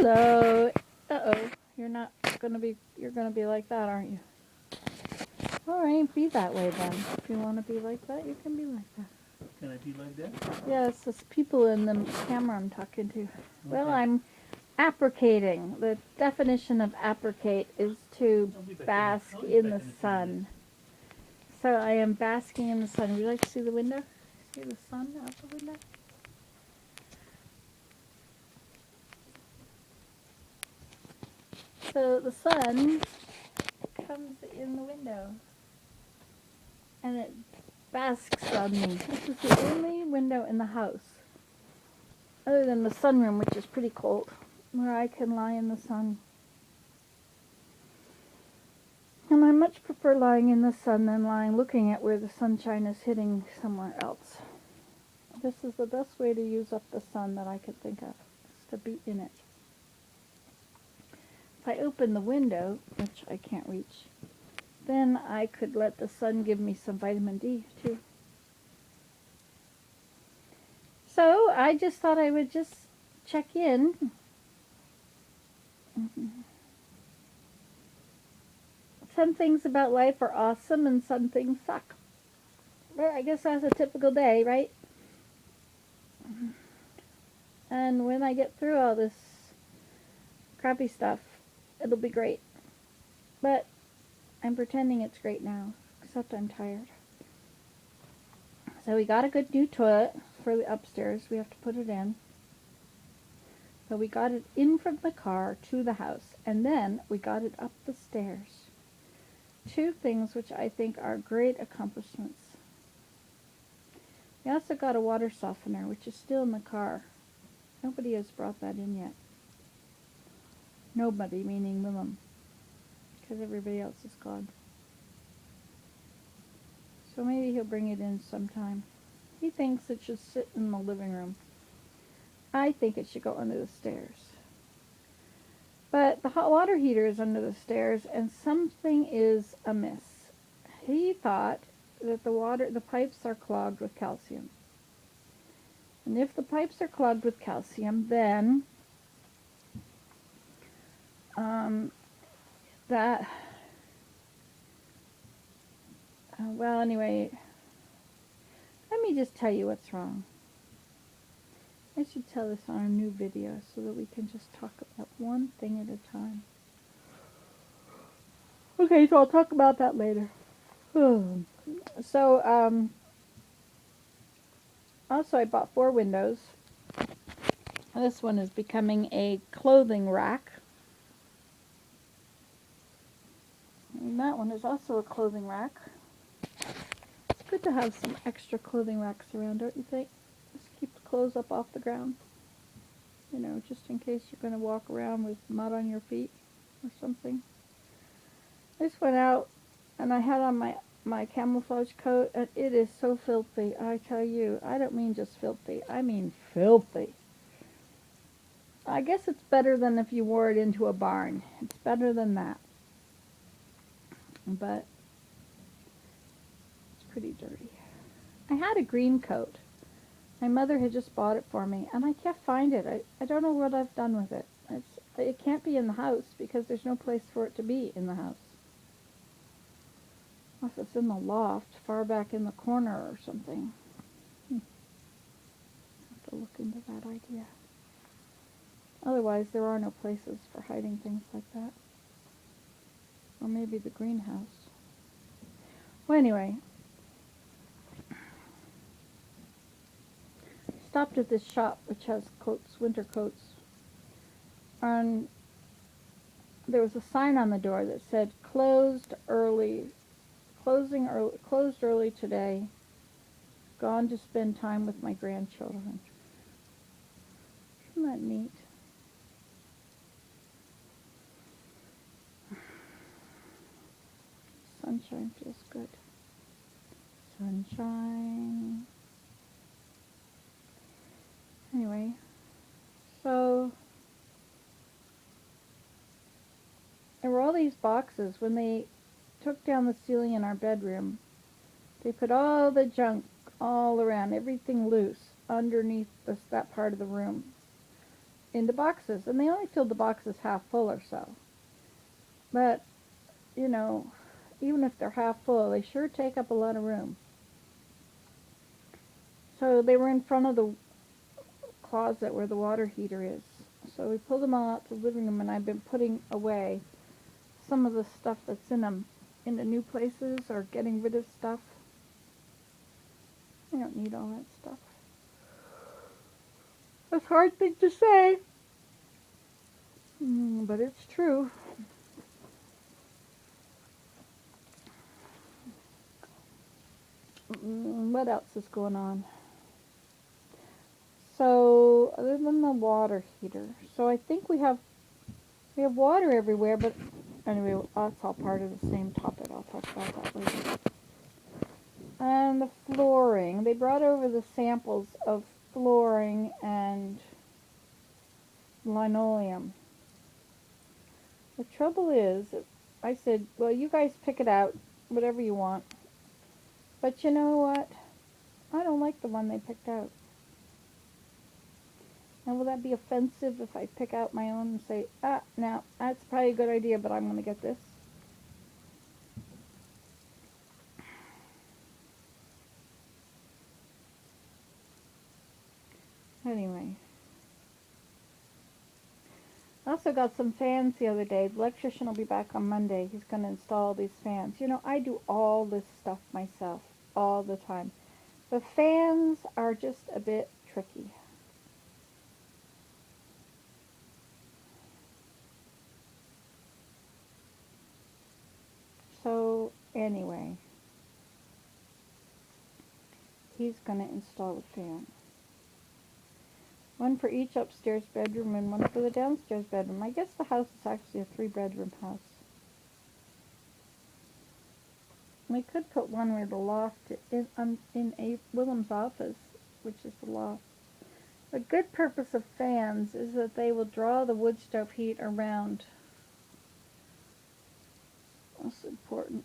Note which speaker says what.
Speaker 1: So, you're not gonna be, you're gonna be like that, aren't you? Alright, be that way then. If you want to be like that, you can be like that.
Speaker 2: Can I be like that?
Speaker 1: Yes, it's people in the camera I'm talking to.
Speaker 2: Okay.
Speaker 1: Well, I'm applicating. The definition of applicate is to bask in the sun. So I am basking in the sun. Would you like to see the window? See the sun out the window? So the sun comes in the window and it basks on me. This is the only window in the house, other than the sunroom, which is pretty cold, where I can lie in the sun. And I much prefer lying in the sun than lying looking at where the sunshine is hitting somewhere else. This is the best way to use up the sun that I could think of, is to be in it. If I open the window, which I can't reach, then I could let the sun give me some vitamin D too. So I just thought I would just check in. Some things about life are awesome and some things suck. Well, I guess that's a typical day, right? And when I get through all this crappy stuff, it'll be great. But I'm pretending it's great now, except I'm tired. So we got a good new toilet for the upstairs. We have to put it in. So we got it in from the car to the house, and then we got it up the stairs. Two things which I think are great accomplishments. We also got a water softener, which is still in the car. Nobody has brought that in yet. Nobody, meaning Willem, because everybody else is gone. So maybe he'll bring it in sometime. He thinks it should sit in the living room. I think it should go under the stairs. But the hot water heater is under the stairs, and something is amiss. He thought that the pipes are clogged with calcium. And if the pipes are clogged with calcium, then well, anyway, let me just tell you what's wrong. I should tell this on a new video so that we can just talk about one thing at a time. Okay, so I'll talk about that later. So, also I bought 4 windows. This one is becoming a clothing rack. And that one is also a clothing rack. It's good to have some extra clothing racks around, don't you think? Just keep the clothes up off the ground. You know, just in case you're going to walk around with mud on your feet or something. I just went out and I had on my camouflage coat, and it is so filthy. I tell you, I don't mean just filthy. I mean filthy. I guess it's better than if you wore it into a barn. It's better than that. But it's pretty dirty. I had a green coat. My mother had just bought it for me, and I can't find it. I don't know what I've done with it. It can't be in the house because there's no place for it to be in the house. Unless it's in the loft, far back in the corner or something. Have to look into that idea. Otherwise, there are no places for hiding things like that. Or maybe the greenhouse. Well, anyway. Stopped at this shop which has coats, winter coats. And there was a sign on the door that said, closed early today. Gone to spend time with my grandchildren. Isn't that neat? Sunshine feels good. Sunshine. Anyway, so there were all these boxes. When they took down the ceiling in our bedroom, they put all the junk all around, everything loose underneath that part of the room. into boxes, and they only filled the boxes half full or so. But, you know, even if they're half full, they sure take up a lot of room. So they were in front of the closet where the water heater is. So we pulled them all out to the living room, and I've been putting away some of the stuff that's in them into new places or getting rid of stuff. I don't need all that stuff. That's a hard thing to say, but it's true. What else is going on? So, other than the water heater, so I think we have water everywhere, but anyway, that's all part of the same topic. I'll talk about that later. And the flooring, they brought over the samples of flooring and linoleum. The trouble is, I said, well, you guys pick it out, whatever you want. But you know what? I don't like the one they picked out. Now, will that be offensive if I pick out my own and say, no, that's probably a good idea, but I'm going to get this? Anyway. I also got some fans the other day. The electrician will be back on Monday. He's going to install these fans. You know, I do all this stuff myself all the time. The fans are just a bit tricky. So, anyway, he's going to install a fan. One for each upstairs bedroom and one for the downstairs bedroom. I guess the house is actually a 3-bedroom house. We could put one where the loft in Willem's office, which is the loft. The good purpose of fans is that they will draw the wood stove heat around. That's important.